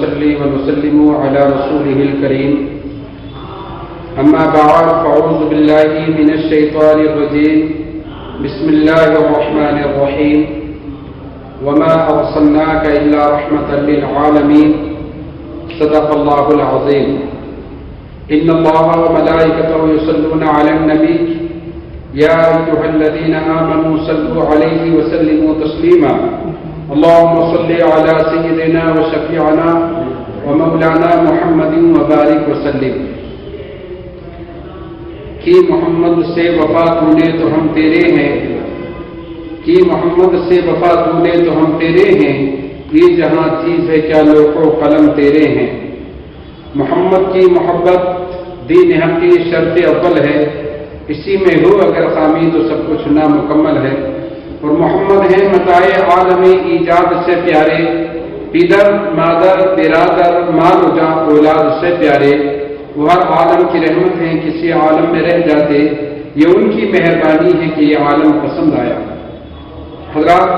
ونصلي ونسلم على رسوله الكريم أما بعد فأعوذ بالله من الشيطان الرجيم بسم الله الرحمن الرحيم وما أرسلناك إلا رحمة للعالمين صدق الله العظيم إن الله وملائكته يصلون على النبي يا أيها الذين آمنوا صلوا عليه وسلموا تسليما اللهم صل على سيدنا وشفيعنا ومولانا محمد وبارك وسلم کہ محمد سے وفا ڈھونڈے تو ہم تیرے ہیں، کہ محمد سے وفا ڈھونڈے تو ہم تیرے ہیں، یہ جہاں چیز ہے کیا لوح و قلم تیرے ہیں۔ محمد کی محبت دین حق کی شرط اول ہے، اسی میں ہو اگر خامی تو سب کچھ نامکمل ہے۔ اور محمد ہیں متاع عالم ایجاد سے پیارے، پدر مادر برادر مال و جاں اولاد سے پیارے، وہ ہر عالم کی رحمت ہیں، کسی عالم میں رہ جاتے یہ ان کی مہربانی ہے کہ یہ عالم پسند آیا۔ حضرات،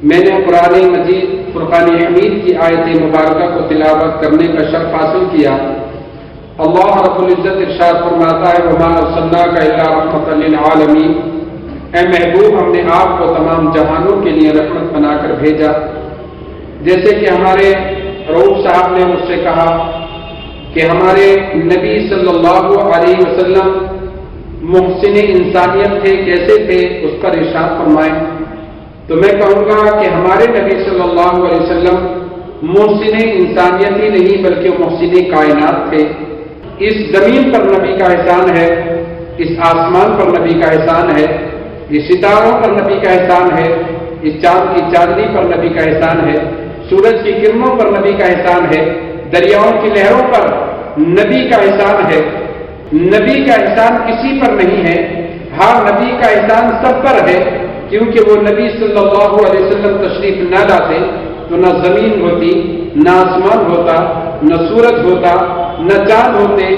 میں نے قرآن مجید فرقان حمید کی آیت مبارکہ کو تلاوت کرنے کا شرف حاصل کیا۔ اللہ رب العزت ارشاد فرماتا ہے وما ارسلناک الا رحمۃ للعالمین، اے محبوب ہم نے آپ کو تمام جہانوں کے لیے رحمت بنا کر بھیجا۔ جیسے کہ ہمارے رؤوف صاحب نے مجھ سے کہا کہ ہمارے نبی صلی اللہ علیہ وسلم محسن انسانیت تھے، کیسے تھے اس پر ارشاد فرمائیں، تو میں کہوں گا کہ ہمارے نبی صلی اللہ علیہ وسلم محسن انسانیت ہی نہیں بلکہ محسن کائنات تھے۔ اس زمین پر نبی کا احسان ہے، اس آسمان پر نبی کا احسان ہے، اس ستاروں پر نبی کا احسان ہے، اس چاند کی چاندنی پر نبی کا احسان ہے، سورج کی کرنوں پر نبی کا احسان ہے، دریاؤں کی لہروں پر نبی کا احسان ہے۔ نبی کا احسان کسی پر نہیں ہے، ہر نبی کا احسان سب پر ہے، کیونکہ وہ نبی صلی اللہ علیہ وسلم تشریف نہ لاتے تو نہ زمین ہوتی، نہ آسمان ہوتا، نہ سورج ہوتا، نہ چاند ہوتے،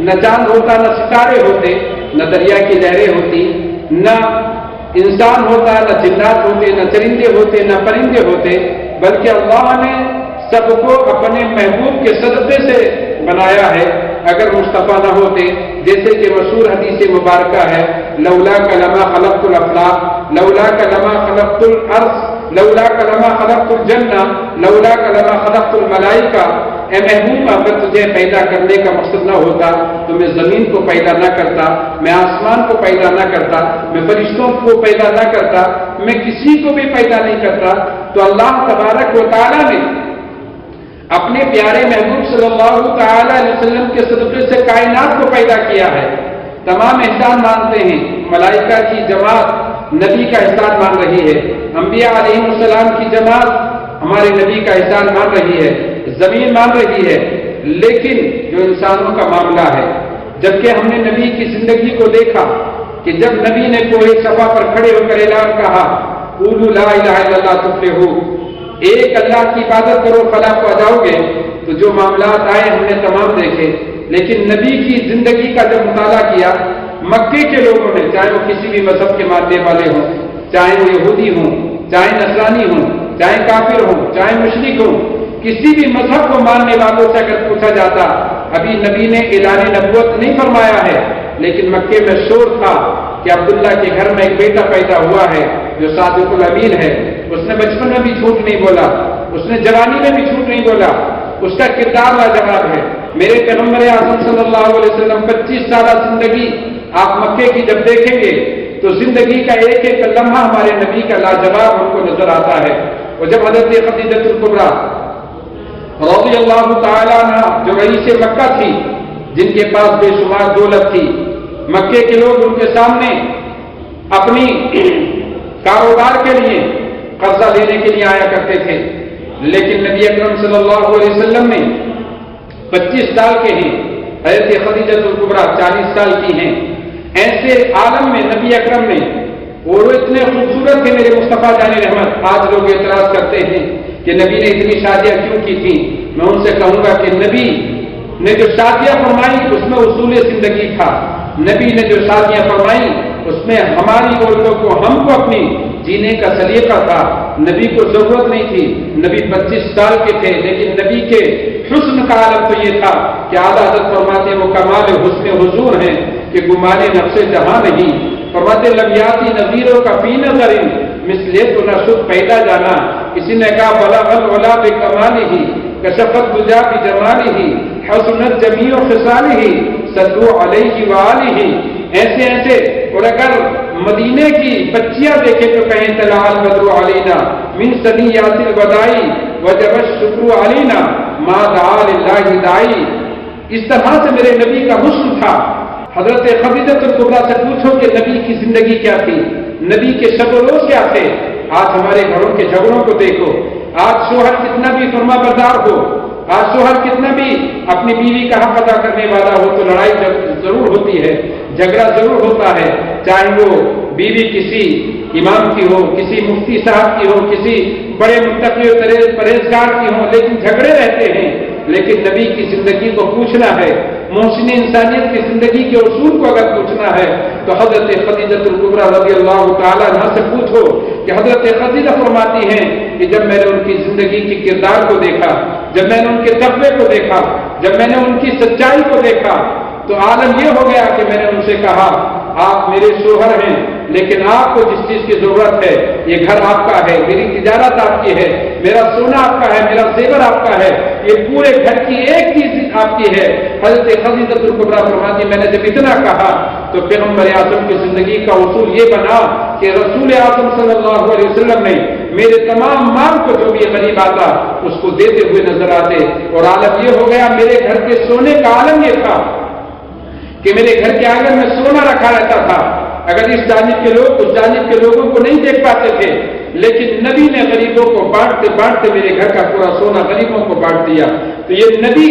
نہ چاند ہوتا، نہ ستارے ہوتے، نہ دریا کی لہریں ہوتی، نہ انسان ہوتا، نہ جنات ہوتے، نہ چرندے ہوتے، نہ پرندے ہوتے، بلکہ اللہ نے سب کو اپنے محبوب کے صدقے سے بنایا ہے۔ اگر مصطفیٰ نہ ہوتے، جیسے کہ مشہور حدیث مبارکہ ہے لولاک لما خلقت الافلاق، لولاک لما خلقت الارض، لولاک لما خلقت الجنہ، لولاک لما خلقت الملائکہ، اے محبوب اگر تجھے پیدا کرنے کا مقصد نہ ہوتا تو میں زمین کو پیدا نہ کرتا، میں آسمان کو پیدا نہ کرتا، میں فرشتوں کو پیدا نہ کرتا، میں کسی کو بھی پیدا نہیں کرتا۔ تو اللہ تبارک و تعالیٰ نے اپنے پیارے محبوب صلی اللہ تعالی علیہ وسلم کے صدقے سے کائنات کو پیدا کیا ہے۔ تمام احسان مانتے ہیں، ملائکہ کی جماعت نبی کا احسان مان رہی ہے، انبیاء علیہ السلام کی جماعت ہمارے نبی کا احسان مان رہی ہے، زمین مان رہی ہے، لیکن جو انسانوں کا معاملہ ہے، جبکہ ہم نے نبی کی زندگی کو دیکھا کہ جب نبی نے کوہ صفا پر کھڑے ہو کر اعلان کہا قولوا لا الہ الا اللہ تفلحوا، ایک اللہ کی عبادت کرو فلاح پا جاؤ گے، تو جو معاملات آئے ہم نے تمام دیکھے، لیکن نبی کی زندگی کا جب مطالعہ کیا مکے کے لوگوں نے، چاہے وہ کسی بھی مذہب کے ماننے والے ہوں، چاہے وہ یہودی ہوں، چاہے نصرانی ہوں، چاہے کافر ہوں، چاہے مشرک ہوں، کسی بھی مذہب کو ماننے والوں سے اگر پوچھا جاتا ابھی نبی نے اعلان نبوت نہیں فرمایا ہے، لیکن مکے میں شور تھا کہ عبداللہ کے گھر میں ایک بیٹا پیدا ہوا ہے جو صادق الامین ہے۔ اس نے بچپن میں بھی جھوٹ نہیں بولا، اس نے جوانی میں بھی جھوٹ نہیں بولا، اس کا کردار لاجواب ہے۔ میرے پیغمبر اعظم صلی اللہ علیہ وسلم 25 سالہ زندگی آپ مکے کی جب دیکھیں گے تو زندگی کا ایک ایک لمحہ ہمارے نبی کا لاجواب ہم کو نظر آتا ہے۔ اور جب حضرت خدیجہ الکبریٰ رضی اللہ تعالیٰ عنہ جو رئیس مکہ تھی، جن کے پاس بے شمار دولت تھی، مکے کے لوگ ان کے سامنے اپنی کاروبار کے لیے قرضہ لینے کے لیے آیا کرتے تھے، لیکن نبی اکرم صلی اللہ علیہ وسلم نے 25 سال کے ہیں، حضرت خدیجہ الکبریٰ 40 سال کی ہیں، ایسے عالم میں نبی اکرم نے، اور وہ اتنے خوبصورت تھے میرے مصطفیٰ جان رحمت۔ آج لوگ اعتراض کرتے ہیں کہ نبی نے اتنی شادیاں کیوں کی تھیں، میں ان سے کہوں گا کہ نبی نے جو شادیاں فرمائی اس میں اصول زندگی تھا، نبی نے جو شادیاں فرمائی اس میں ہماری عورتوں کو، ہم کو اپنی جینے کا سلیقہ تھا، نبی کو ضرورت نہیں تھی، نبی 25 سال کے تھے، لیکن نبی کے حسن کا عالم تو یہ تھا کہ اعلیٰ حضرت فرماتے وہ کمال حسن حضور ہیں کہ گمانے نفس جہاں نہیں، فرماتے لمیاتی نظیروں کا فی نظر مثلے تو نہ شد پیدا جانا، کسی نے کہا بلغ العلا بکمالہ کشفت دجا بجمالہ حسنت جمیع خصالہ صلوا علیہ وآلہ، ایسے ایسے۔ اور اگر مدینے کی بچیاں دیکھیں تو کہیں طلع البدر علینا من ثنیات الوداع وجب الشکر علینا ما دعا للہ داعی، اس طرح سے میرے نبی کا حسن تھا۔ حضرت خدیجہ الکبریٰ سے پوچھو کہ نبی کی زندگی کیا تھی، نبی کے شب و روز کیا تھے۔ آج ہمارے گھروں کے جھگڑوں کو دیکھو، آج شوہر کتنا بھی فرما بردار ہو، آج شوہر کتنا بھی اپنی بیوی کا حق ادا کرنے والا ہو تو لڑائی ضرور ہوتی ہے، جھگڑا ضرور ہوتا ہے، چاہے وہ بیوی کسی امام کی ہو، کسی مفتی صاحب کی ہو، کسی بڑے متقی و پرہیزگار کی ہو، لیکن جھگڑے رہتے ہیں۔ لیکن نبی کی زندگی کو پوچھنا ہے، محسن انسانیت کی زندگی کے اصول کو اگر پوچھنا ہے تو حضرت خدیجہ الکبریٰ رضی اللہ تعالیٰ عنہا سے پوچھو کہ حضرت خدیجہ فرماتی ہیں کہ جب میں نے ان کی زندگی کی کردار کو دیکھا، جب میں نے ان کے تقوی کو دیکھا، جب میں نے ان کی سچائی کو دیکھا تو عالم یہ ہو گیا کہ میں نے ان سے کہا آپ میرے شوہر ہیں، لیکن آپ کو جس چیز کی ضرورت ہے یہ گھر آپ کا ہے، میری تجارت آپ کی ہے، میرا سونا آپ کا ہے، میرا زیور آپ کا ہے، یہ پورے گھر کی ایک چیز آپ کی ہے۔ حضرت خدیجہ الکبریٰ فرماتی میں نے جب اتنا کہا تو پیغمبر اعظم کی زندگی کا اصول یہ بنا کہ رسول اعظم صلی اللہ علیہ وسلم نے میرے تمام مال کو جو بھی غریب آتا اس کو دیتے ہوئے نظر آتے، اور عالم یہ ہو گیا میرے گھر کے سونے کا عالم یہ تھا کہ میرے گھر کے آنگن میں سونا رکھا رہتا تھا، اگر اس جانب کے لوگ اس جانب کے لوگوں کو نہیں دیکھ پاتے تھے، لیکن نبی نے غریبوں کو بانٹتے بانٹتے میرے گھر کا پورا سونا غریبوں کو بانٹ دیا۔ تو یہ نبی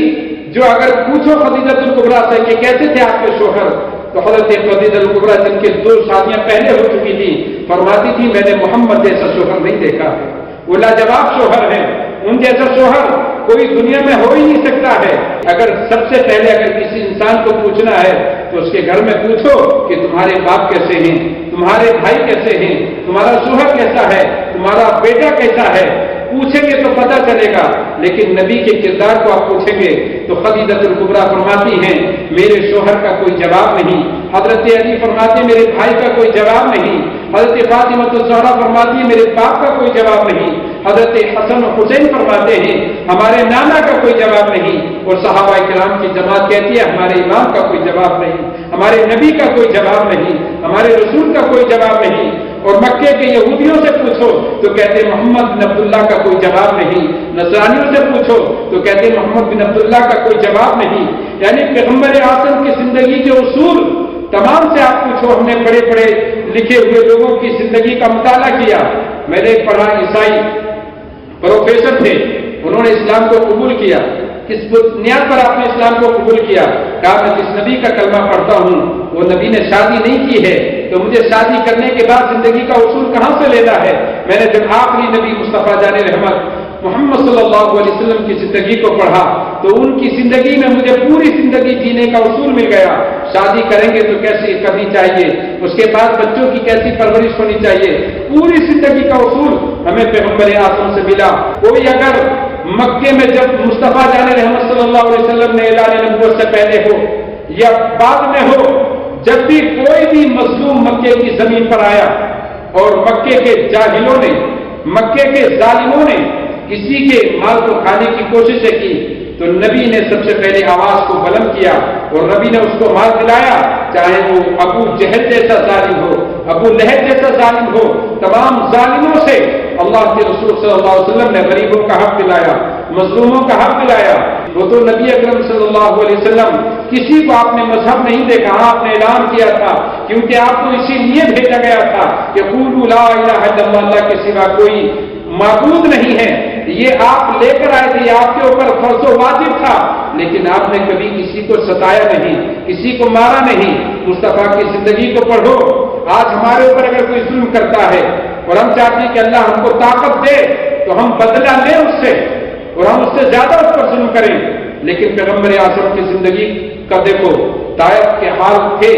جو اگر پوچھو خدیجہ الکبریٰ سے کہ کیسے تھے آپ کے شوہر، تو حضرت خدیجہ الکبریٰ جن کے 2 شادیاں پہلے ہو چکی تھی فرماتی تھی میں نے محمد جیسا شوہر نہیں دیکھا ہے، وہ لاجواب شوہر ہیں، ان جیسا شوہر کوئی دنیا میں ہو ہی نہیں سکتا ہے۔ اگر سب سے پہلے اگر کسی انسان کو پوچھنا ہے تو اس کے گھر میں پوچھو کہ تمہارے باپ کیسے ہیں، تمہارے بھائی کیسے ہیں، تمہارا شوہر کیسا ہے، تمہارا بیٹا کیسا ہے، پوچھیں گے تو پتہ چلے گا۔ لیکن نبی کے کردار کو آپ پوچھیں گے تو خدیجہ الکبریٰ فرماتی ہیں میرے شوہر کا کوئی جواب نہیں، حضرت علی فرماتے میرے بھائی کا کوئی جواب نہیں، حضرت فاطمہ الزہرا فرماتی ہے میرے باپ کا کوئی جواب نہیں، حضرت حسن و حسین فرماتے ہیں ہمارے نانا کا کوئی جواب نہیں، اور صحابہ کرام کی جماعت کہتی ہے ہمارے امام کا کوئی جواب نہیں، ہمارے نبی کا کوئی جواب نہیں، ہمارے رسول کا کوئی جواب نہیں۔ اور مکے کے یہودیوں سے پوچھو تو کہتے محمد بن عبداللہ کا کوئی جواب نہیں، نصرانیوں سے پوچھو تو کہتے محمد بن عبداللہ کا کوئی جواب نہیں۔ یعنی پیغمبر اعظم کی زندگی کے اصول تمام سے آپ پوچھو، ہم نے بڑے بڑے لکھے ہوئے لوگوں کی زندگی کا مطالعہ کیا۔ میں نے پڑھا عیسائی پروفیسر تھے، انہوں نے اسلام کو قبول کیا، کس بنیاد پر آپ نے اسلام کو قبول کیا؟ کہا میں جس نبی کا کلمہ پڑھتا ہوں وہ نبی نے شادی نہیں کی ہے تو مجھے شادی کرنے کے بعد زندگی کا اصول کہاں سے لینا ہے؟ میں نے جب آخری نبی مصطفیٰ جان رحمت محمد صلی اللہ علیہ وسلم کی زندگی کو پڑھا تو ان کی زندگی میں مجھے پوری زندگی جینے کا اصول مل گیا۔ شادی کریں گے تو کیسی کرنی چاہیے، اس کے بعد بچوں کی کیسی پرورش ہونی چاہیے، پوری زندگی کا اصول ہمیں پیغمبر اعظم سے ملا۔ کوئی اگر مکے میں جب مصطفیٰ جان رحمت صلی اللہ علیہ وسلم نے اعلان نبوت سے پہلے ہو یا بعد میں ہو، جب بھی کوئی بھی مظلوم مکے کی زمین پر آیا اور مکے کے جاہلوں نے، مکے کے ظالموں نے کسی کے مال کو کھانے کی کوششیں کی تو نبی نے سب سے پہلے آواز کو بلند کیا اور نبی نے اس کو مال دلایا، چاہے وہ ابو جہل جیسا ظالم ہو، ابو لہب جیسا ظالم ہو، تمام ظالموں سے اللہ کے رسول صلی اللہ علیہ وسلم نے غریبوں کا حق دلایا، مظلوموں کا حق دلایا۔ وہ تو نبی اکرم صلی اللہ علیہ وسلم کسی کو آپ نے مذہب نہیں دیکھا، آپ نے اعلان کیا تھا کیونکہ آپ کو اسی لیے بھیجا گیا تھا کہ قولوا لا الہ الا اللہ، اللہ کے سوا کوئی معبود نہیں ہے۔ یہ آپ لے کر آئے تھے، آپ کے اوپر فرض و واجب تھا، لیکن آپ نے کبھی کسی کو ستایا نہیں، کسی کو مارا نہیں۔ مصطفیٰ کی زندگی کو پڑھو، آج ہمارے اوپر اگر کوئی ظلم کرتا ہے اور ہم چاہتے ہیں کہ اللہ ہم کو طاقت دے تو ہم بدلہ لیں اس سے اور ہم اس سے زیادہ اس پر ظلم کریں، لیکن پیغمبر اعظم کی زندگی کا دیکھو، طائف کے حال تھے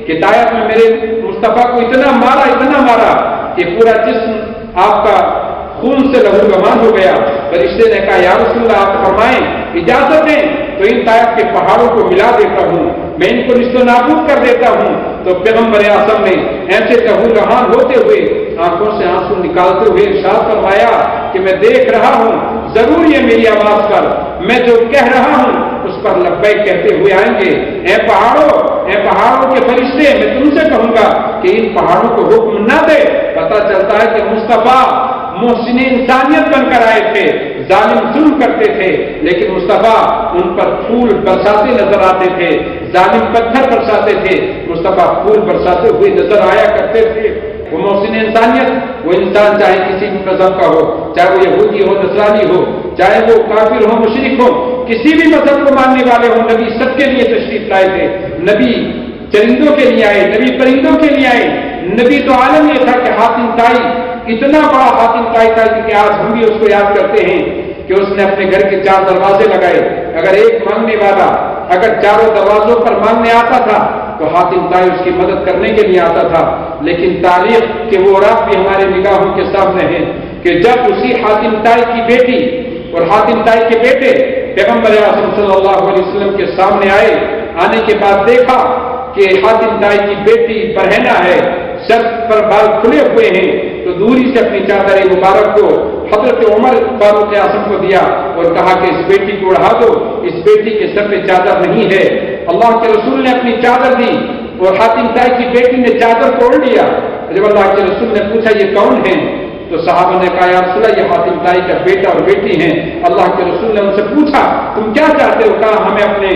کہ طائف میں میرے مصطفیٰ کو اتنا مارا کہ پورا جسم آپ کا خون سے لہو لہان ہو گیا۔ فرشتے نے کہا یا رسول اللہ آپ فرمائیں، اجازت دیں تو ان طائف کے پہاڑوں کو ملا دیتا ہوں، میں ان کو نیست و نابود کر دیتا ہوں۔ تو پیغمبر اعظم نے ایسے لہو لہان ہوتے ہوئے آنکھوں سے آنسو نکالتے ہوئے ارشاد فرمایا کہ میں دیکھ رہا ہوں، ضرور یہ میری آواز پر میں جو کہہ رہا ہوں اس پر لبیک کہتے ہوئے آئیں گے۔ اے پہاڑوں کے فرشتے، میں تم سے کہوں گا کہ ان پہاڑوں کو حکم نہ دے۔ پتہ چلتا ہے کہ مصطفیٰ محسن انسانیت بن کر آئے تھے، ظالم ظلم کرتے تھے، لیکن مصطفیٰ ان پر پھول برساتے نظر آتے تھے، ظالم پتھر برساتے تھے، مصطفیٰ پھول برساتے ہوئے نظر آیا کرتے تھے۔ وہ محسن انسانیت، وہ انسان چاہے کسی بھی مذہب کا ہو، چاہے وہ یہودی ہو، نصرانی ہو، چاہے وہ کافر ہو، مشرک ہو، کسی بھی مذہب کو ماننے والے ہوں، نبی سب کے لیے تشریف لائے تھے۔ نبی چرندوں کے لیے آئے، نبی پرندوں کے لیے آئے۔ نبی تو عالم یہ تھا کہ حاتم طائی، اتنا بڑا حاتم طائی تھا کہ آج ہم بھی اس کو یاد کرتے ہیں کہ اس نے اپنے گھر کے 4 دروازے لگائے۔ اگر ایک مانگنے والا اگر چاروں دروازوں پر مانگنے آتا تھا تو حاتم طائی اس کی مدد کرنے کے لیے آتا تھا۔ لیکن تاریخ کے وہ راز بھی ہمارے نگاہوں کے سامنے ہے کہ جب اسی حاتم طائی کی بیٹی اور حاتم طائی کے بیٹے پیغمبر اعظم صلی اللہ علیہ وسلم کے سامنے آئے، آنے کے بعد دیکھا کہ حاتم طائی کی بیٹی برہنہ ہے، سر پر بال کھلے ہوئے ہیں، تو دوری سے اپنی چادر مبارک کو حضرت عمر فاروق اعظم کو دیا اور کہا کہ اس بیٹی کو اڑا دو، اس بیٹی کے سر پہ چادر نہیں ہے۔ اللہ کے رسول نے اپنی چادر دی اور حاتم طائی کی بیٹی نے چادر کو اوڑھ لیا۔ جب اللہ کے رسول نے پوچھا یہ کون ہے تو صحابہ نے کہا یا رسول اللہ یہ حاتم طائی کا بیٹا اور بیٹی ہیں۔ اللہ کے رسول نے ان سے پوچھا تم کیا چاہتے ہو؟ کہا ہمیں اپنے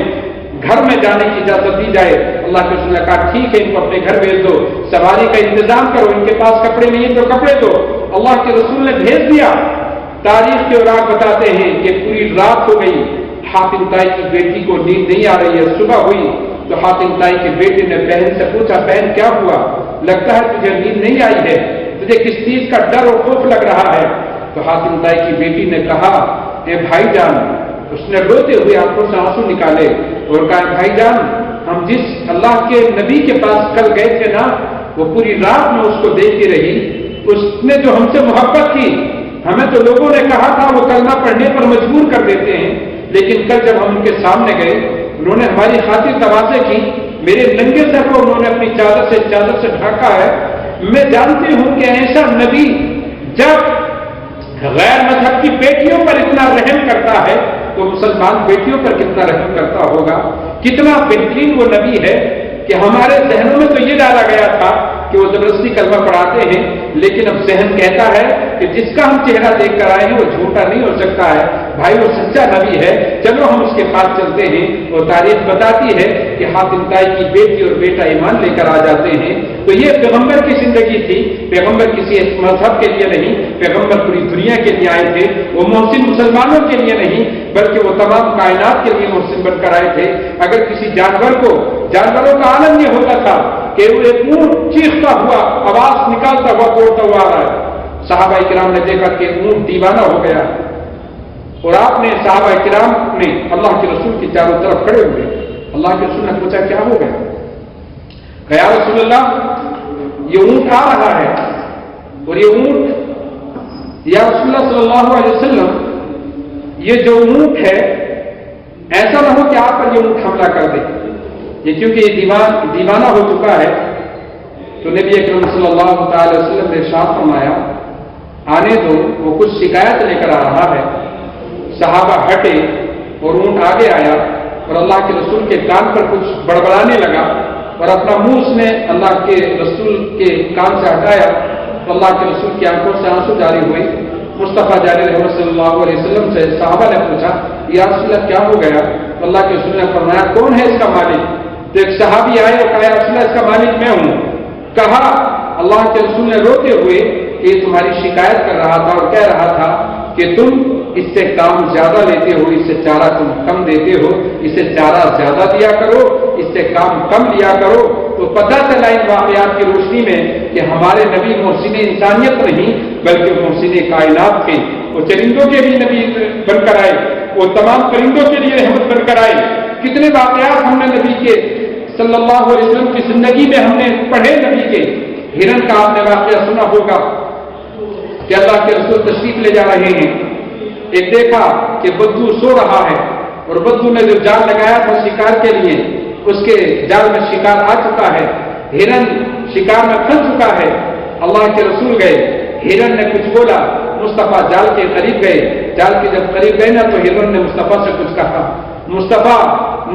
گھر میں جانے کی اجازت دی جائے۔ اللہ کے رسول نے کہا ٹھیک ہے، ان کو اپنے گھر بھیج دو، سواری کا انتظام کرو، ان کے پاس کپڑے نہیں ہیں تو کپڑے دو۔ اللہ کے رسول نے بھیج دیا۔ تاریخ کے اوراق بتاتے ہیں کہ پوری رات ہو گئی، حاتم طائی کی بیٹی کو نیند نہیں آ رہی ہے۔ صبح ہوئی تو حاتم طائی کے بیٹے نے بہن سے پوچھا بہن کیا ہوا؟ لگتا ہے تجھے نیند نہیں آئی ہے، تجھے کس چیز کا ڈر اور خوف لگ رہا ہے؟ تو حاتم طائی کی بیٹی نے کہا اے بھائی جان، اس نے روتے ہوئے آنکھوں سے آنسو نکالے اور کہا بھائی جان ہم جس اللہ کے نبی کے پاس کل گئے تھے نا، وہ پوری رات میں اس کو دیکھتی رہی، اس نے جو ہم سے محبت کی، ہمیں تو لوگوں نے کہا تھا وہ کلمہ پڑھنے پر مجبور کر دیتے ہیں، لیکن کل جب ہم ان کے سامنے گئے انہوں نے ہماری خاطر توازے کی، میرے ننگے سر کو انہوں نے اپنی چادر سے ڈھانکا ہے۔ میں جانتی ہوں کہ ایسا نبی جب غیر مذہب کی بیٹیوں پر اتنا رحم کرتا ہے تو مسلمان بیٹیوں پر کتنا رحم کرتا ہوگا۔ کتنا بہترین وہ نبی ہے کہ ہمارے ذہنوں میں تو یہ ڈالا گیا تھا کہ وہ زبردستی کلمہ پڑھاتے ہیں، لیکن اب ذہن کہتا ہے کہ جس کا ہم چہرہ دیکھ کر آئے ہیں وہ جھوٹا نہیں ہو سکتا ہے، بھائی وہ سچا نبی ہے، چلو ہم اس کے پاس چلتے ہیں۔ اور تاریخ بتاتی ہے کہ حاتم طائی کی بیٹی اور بیٹا ایمان لے کر آ جاتے ہیں۔ تو یہ پیغمبر کی زندگی تھی، پیغمبر کسی مذہب کے لیے نہیں، پیغمبر پوری دنیا کے لیے آئے تھے۔ وہ محسن مسلمانوں کے لیے نہیں بلکہ وہ تمام کائنات کے لیے محسن بن کر آئے تھے۔ اگر کسی جانوروں کا عالم یہ ہوتا تھا کہ وہ ایک اونٹ چیختا ہوا، آواز نکالتا ہوا دوڑتا ہوا آ رہا ہے، صحابہ کرام نے دیکھا کہ اونٹ دیوانہ ہو گیا، اور آپ نے صحابہ کرام نے اللہ کے رسول کی چاروں طرف کھڑے ہوئے، اللہ کے رسول نے پوچھا کیا ہو گیا؟ کہ یا رسول اللہ یہ اونٹ آ رہا ہے، اور یہ اونٹ یا رسول اللہ صلی اللہ علیہ وسلم یہ جو اونٹ ہے ایسا نہ ہو کہ آپ پر یہ اونٹ حملہ کر دے، یہ کیونکہ یہ دیوانہ ہو چکا ہے۔ تو نبی اکرم صلی اللہ تعالی وسلم نے ارشاد فرمایا آنے دو، وہ کچھ شکایت لے کر آ رہا ہے۔ صحابہ ہٹے اور اونٹ آگے آیا اور اللہ کے رسول کے کان پر کچھ بڑبڑانے لگا اور اپنا منہ اس نے اللہ کے رسول کے کان سے ہٹایا تو اللہ کے رسول کی آنکھوں سے آنسو جاری ہوئے۔ مصطفیٰ جاری رحمت صلی اللہ علیہ وسلم سے صحابہ نے پوچھا یا رسول اللہ کیا ہو گیا؟ تو اللہ کے رسول نے فرمایا کون ہے اس کا مالک؟ تو ایک صحابی آئے اور کہا یا رسول اللہ اس کا مالک میں ہوں۔ کہا اللہ کے رسول نے روتے ہوئے کہ یہ تمہاری شکایت کر رہا تھا اور کہہ رہا تھا کہ تم اس سے کام زیادہ لیتے ہو، اس سے چارہ تم کم دیتے ہو، اس سے چارہ زیادہ دیا کرو، اس سے کام کم لیا کرو۔ تو پتہ چلا ان واقعات کی روشنی میں کہ ہمارے نبی محسن انسانیت نہیں بلکہ محسن کائنات تھے۔ وہ چرندوں کے لیے نبی بن کر آئے، وہ تمام پرندوں کے لیے رحمت بن کر آئے۔ کتنے واقعات ہم نے نبی کے صلی اللہ علیہ وسلم کی زندگی میں ہم نے پڑھے، نبی کے ہرن کا آپ نے واقعہ سنا ہوگا کہ اللہ کے رسول تشریف لے جا رہے ہیں، ایک دیکھا کہ بدو سو رہا ہے، اور بدو نے جو جال لگایا تھا شکار کے لیے، اس کے جال میں شکار آ چکا ہے، ہرن شکار میں پھنس چکا ہے۔ اللہ کے رسول گئے، ہرن نے کچھ بولا، مصطفیٰ جال کے قریب گئے، جال کے جب قریب گئے نا تو ہرن نے مصطفیٰ سے کچھ کہا، مصطفیٰ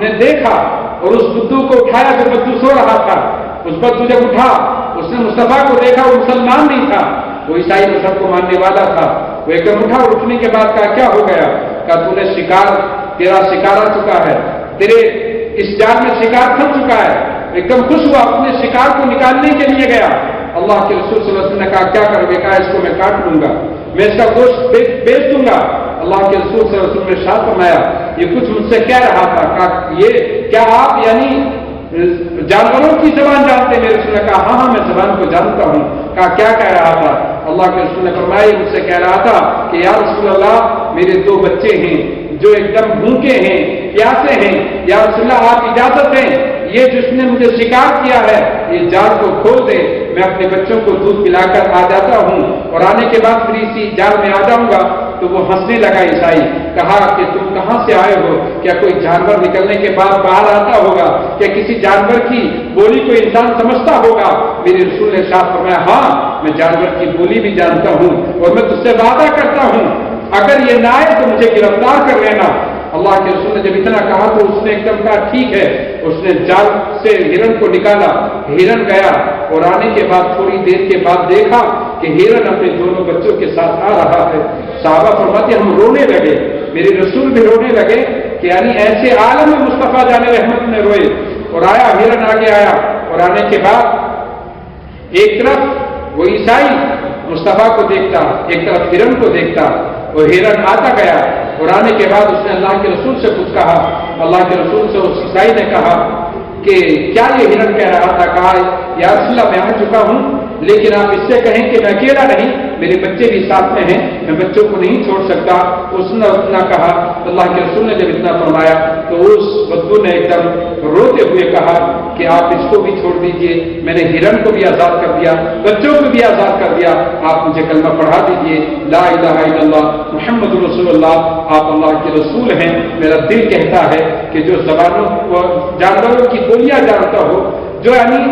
نے دیکھا اور اس بدو کو اٹھایا جو بدو سو رہا تھا۔ اس بدو جب اٹھا، اس نے مصطفیٰ کو دیکھا، وہ مسلمان نہیں تھا، وہ عیسائی مذہب کو ماننے والا تھا۔ وہ ایک دم اٹھا، اٹھنے کے بعد کہا کیا ہو گیا؟ کہا تو نے شکار، تیرا شکار آ چکا ہے، تیرے اس جال میں شکار پھنس چکا ہے۔ ایک دم خوش ہوا، اپنے شکار کو نکالنے کے لیے گیا۔ اللہ کے رسول صلی اللہ علیہ وسلم نے کہا کیا کرو گے؟ کہا اس کو میں کاٹ لوں گا، میں اس کا گوشت بیچ دوں گا۔ اللہ کے رسول صلی اللہ علیہ وسلم نے ارشاد فرمایا یہ کچھ مجھ سے کہہ رہا تھا، کہا یہ کیا آپ یعنی جانوروں کی زبان جانتے ہیں؟ میرے رسول نے کہا ہاں میں زبان کو جانتا ہوں۔ کہا کیا کہہ رہا تھا؟ اللہ کے رسول نے فرمایا مجھ سے کہہ رہا تھا کہ یا رسول اللہ میرے 2 بچے ہیں جو ایک دم بھوکے ہیں، پیاسے ہیں، یا رسول اللہ آپ اجازت دیں یہ جس نے مجھے شکار کیا ہے یہ جال کو کھول دے، میں اپنے بچوں کو دودھ پلا کر آ جاتا ہوں، اور آنے کے بعد پھر اسی جال میں آ جاؤں گا۔ تو وہ ہنسنے لگا عیسائی، کہا کہ تم کہاں سے آئے ہو؟ کیا کوئی جانور نکلنے کے بعد باہر آتا ہوگا؟ کیا کسی جانور کی بولی کو انسان سمجھتا ہوگا؟ میرے رسول نے ارشاد فرمایا ہاں میں جانور کی بولی بھی جانتا ہوں، اور میں تجھ سے وعدہ کرتا ہوں اگر یہ نہ آئے تو مجھے گرفتار کر لینا۔ اللہ کے رسول نے جب اتنا کہا تو اس نے ایک دم کہا ٹھیک ہے، اس نے جال سے ہرن کو نکالا، ہرن گیا، اور آنے کے بعد تھوڑی دیر کے بعد دیکھا کہ ہرن اپنے دونوں بچوں کے ساتھ آ رہا ہے۔ صحابہ فرماتے ہم رونے لگے، میرے رسول بھی رونے لگے کہ یعنی ایسے عالم میں مصطفیٰ جان رحمت میں روئے۔ اور آیا ہرن آگے آیا، اور آنے کے بعد ایک طرف وہ عیسائی مصطفیٰ کو دیکھتا، ایک طرف ہرن کو دیکھتا، وہ ہرن آتا گیا، اور آنے کے بعد اس نے اللہ کے رسول سے کچھ کہا۔ اللہ کے رسول سے اس عیسائی نے کہا کہ کیا یہ ہرن کہہ رہا تھا؟ کہا یا رسول اللہ میں آ چکا ہوں، لیکن آپ اس سے کہیں کہ میں اکیلا نہیں، میرے بچے بھی ساتھ میں ہیں، میں بچوں کو نہیں چھوڑ سکتا۔ اس نے اتنا کہا، اللہ کے رسول نے جب اتنا فرمایا تو اس بدو نے ایک دم روتے ہوئے کہا کہ آپ اس کو بھی چھوڑ دیجئے، میں نے ہرن کو بھی آزاد کر دیا، بچوں کو بھی آزاد کر دیا، آپ مجھے کلمہ پڑھا دیجئے لا الہ الا اللہ محمد رسول اللہ، آپ اللہ کے رسول ہیں۔ میرا دل کہتا ہے کہ جو زبانوں جانوروں کی بولیاں جانتا ہو، جو یعنی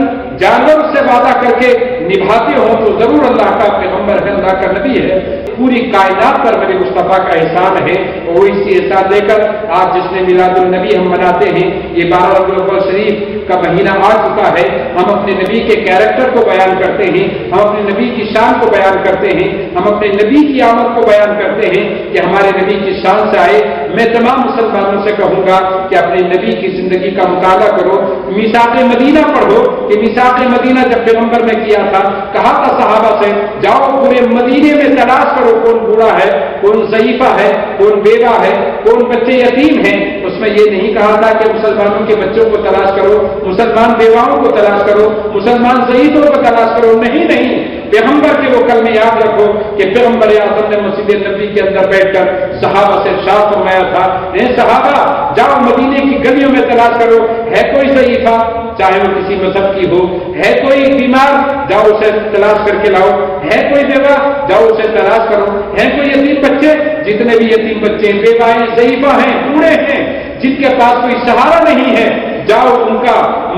جانور سے وعدہ کر کے نبھاتے ہوں تو ضرور اللہ کا پیغمبر ہے، اللہ کا نبی ہے۔ پوری کائنات پر میرے مصطفیٰ کا احسان ہے، اور وہ اسی احسان لے کر آج جس نے میلاد النبی ہم مناتے ہیں، یہ 12 ربیع الاول شریف کا مہینہ آ چکا ہے، ہم اپنے نبی کے کیریکٹر کو بیان کرتے ہیں، ہم اپنے نبی کی شان کو بیان کرتے ہیں، ہم اپنے نبی کی آمد کو بیان کرتے ہیں کہ ہمارے نبی کی شان سے آئے۔ میں تمام مسلمانوں سے کہوں گا کہ اپنے نبی کی زندگی کا مطالعہ کرو، میثاق مدینہ پڑھو کہ میثاق مدینہ جب پیغمبر نے کیا تھا، کہا تھا صحابہ سے جاؤ پورے مدینے میں تلاش کرو کون بوڑھا ہے، کون ضعیفہ ہے، کون بیوہ ہے، کون بچے یتیم ہیں۔ اس میں یہ نہیں کہا تھا کہ مسلمانوں کے بچوں کو تلاش کرو، مسلمان بیواؤں کو تلاش کرو، مسلمان ضعیفوں کو تلاش کرو، نہیں نہیں، پیغمبر کے وہ کلمے یاد رکھو کہ پیغمبر اعظم نے مسجد نبی کے اندر بیٹھ کر صحابہ سے ارشاد فرمایا تھا اے صحابہ جاؤ مدینے کی گلیوں میں تلاش کرو، ہے کوئی ضعیفہ چاہے وہ کسی مذہب کی ہو، ہے کوئی بیمار جاؤ اسے تلاش کر کے لاؤ، ہے کوئی بیوہ جاؤ اسے تلاش کرو، ہے کوئی یتیم بچے، جتنے بھی یتیم بچے ہیں، بیوائیں، ضعیفہ ہیں، بوڑھے ہیں، جن کے پاس کوئی سہارا نہیں ہے، جاؤ ان کا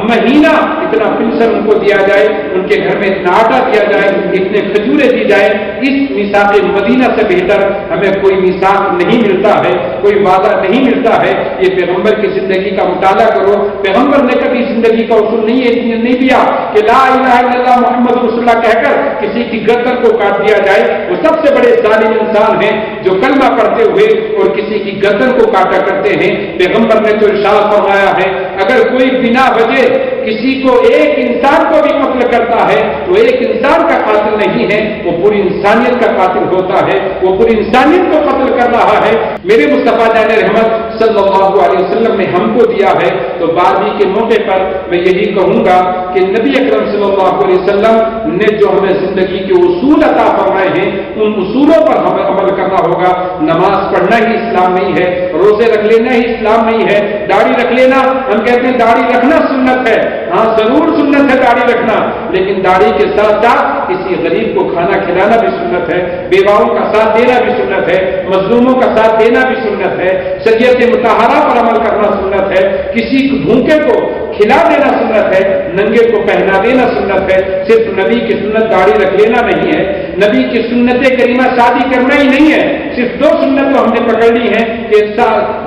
مہینہ اتنا پنسر ان کو دیا جائے، ان کے گھر میں اتنا آٹا دیا جائے، اتنے کھجورے دی جائے۔ اس میثاق مدینہ سے بہتر ہمیں کوئی میثاق نہیں ملتا ہے، کوئی وعدہ نہیں ملتا ہے۔ یہ پیغمبر کی زندگی کا مطالعہ کرو، پیغمبر نے کبھی زندگی کا اصول نہیں دیا کہ لا الہ الا اللہ محمد رسول اللہ کہہ کر کسی کی گردن کو کاٹ دیا جائے۔ وہ سب سے بڑے ظالم انسان ہیں جو کلمہ پڑھتے ہوئے اور کسی کی گردن کو کاٹا کرتے ہیں۔ پیغمبر نے تو ارشاد فرمایا ہے اگر کوئی بنا وجہ کسی کو ایک انسان کو بھی قتل کرتا ہے تو ایک انسان کا قاتل نہیں ہے، وہ پوری انسانیت کا قاتل ہوتا ہے، وہ پوری انسانیت کو قتل کر رہا ہے۔ میرے مصطفیٰ جان رحمت صلی اللہ علیہ وسلم نے ہم کو دیا ہے، تو بازی کے موقع پر میں یہی کہوں گا کہ نبی اکرم صلی اللہ علیہ وسلم نے جو ہمیں زندگی کے اصول عطا فرمائے ہیں ان اصولوں پر ہمیں عمل کرنا ہوگا۔ نماز پڑھنا ہی اسلام نہیں ہے، روزے رکھ لینا ہی اسلام نہیں ہے، داڑھی رکھ لینا، ہم کہتے ہیں داڑھی رکھنا سنت ہے، ہاں ضرور سنت ہے داڑھی رکھنا، لیکن داڑھی کے ساتھ ساتھ کسی غریب کو کھانا کھلانا بھی سنت ہے، بیواؤں کا ساتھ دینا بھی سنت ہے، مظلوموں کا ساتھ دینا بھی سنت ہے، شریعت مطہرہ پر عمل کرنا سنت ہے، کسی بھوکے کو کھلا دینا سنت ہے، ننگے کو پہنا دینا سنت ہے۔ صرف نبی کی سنت داڑھی رکھ لینا نہیں ہے، نبی کی سنت کریمہ شادی کرنا ہی نہیں ہے۔ صرف دو سنت تو ہم نے پکڑ لی ہیں کہ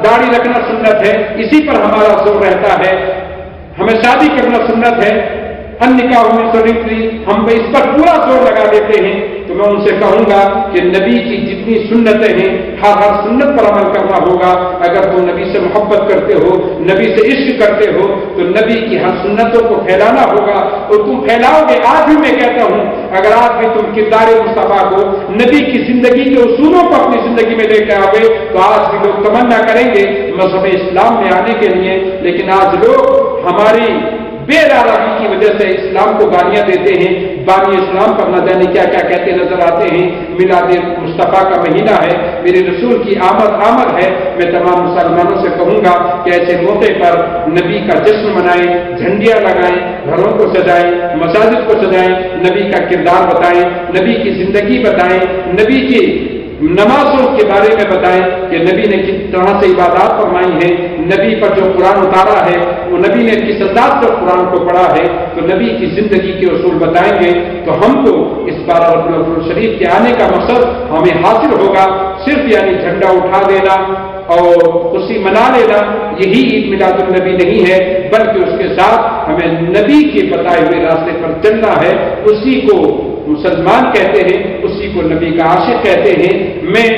داڑھی رکھنا سنت ہے، اسی پر ہمارا زور رہتا ہے، ہمیں شادی کرنا سنت ہے، النکاح من سنتی، ہم اس پر پورا زور لگا دیتے ہیں۔ تو میں ان سے کہوں گا کہ نبی کی جتنی سنتیں ہیں ہر سنت پر عمل کرنا ہوگا۔ اگر تم نبی سے محبت کرتے ہو، نبی سے عشق کرتے ہو، تو نبی کی ہر سنتوں کو پھیلانا ہوگا، اور تم پھیلاؤ گے۔ آج بھی میں کہتا ہوں، اگر آج بھی تم کردار مصطفیٰ کو، نبی کی زندگی کے اصولوں کو اپنی زندگی میں لے کے آؤ گے، تو آج بھی لوگ تمنا کریں گے مذہب اسلام میں آنے کے لیے۔ لیکن آج لوگ ہماری بے راہی کی وجہ سے اسلام کو گالیاں دیتے ہیں، بانی اسلام پر نہ جانے کیا کیا کہتے نظر آتے ہیں۔ میلاد مصطفیٰ کا مہینہ ہے، میرے رسول کی آمد ہے۔ میں تمام مسلمانوں سے کہوں گا کہ ایسے موقع پر نبی کا جشن منائیں، جھنڈیاں لگائیں، گھروں کو سجائیں، مساجد کو سجائیں، نبی کا کردار بتائیں، نبی کی زندگی بتائیں، نبی کی نمازوں کے بارے میں بتائیں کہ نبی نے کس طرح سے عبادات فرمائی ہیں، نبی پر جو قرآن اتارا ہے وہ نبی نے کس انداز سے قرآن کو پڑھا ہے، تو نبی کی زندگی کے اصول بتائیں گے تو ہم کو اس بار ربیع الاول شریف کے آنے کا مقصد ہمیں حاصل ہوگا۔ صرف یعنی جھنڈا اٹھا دینا اور خوشی منا لینا یہی عید میلاد النبی نہیں ہے، بلکہ اس کے ساتھ ہمیں نبی کے بتائے ہوئے راستے پر چلنا ہے۔ اسی کو مسلمان کہتے ہیں، اسی کو نبی کا عاشق کہتے ہیں۔ میں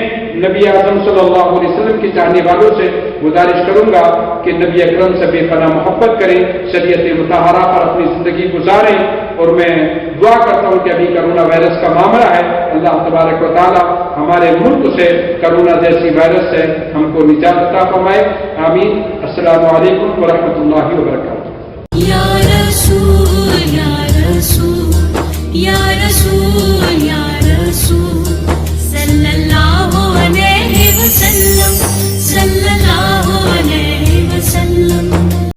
نبی اعظم صلی اللہ علیہ وسلم کے چاہنے والوں سے گزارش کروں گا کہ نبی اکرم سے بے پناہ محبت کریں، شریعت مطہرہ پر اپنی زندگی گزاریں، اور میں دعا کرتا ہوں کہ ابھی کرونا وائرس کا معاملہ ہے، اللہ تبارک و تعالی ہمارے ملک سے کرونا جیسی وائرس سے ہم کو نجات عطا فرمائے، آمین۔ السلام علیکم ورحمۃ اللہ وبرکاتہ۔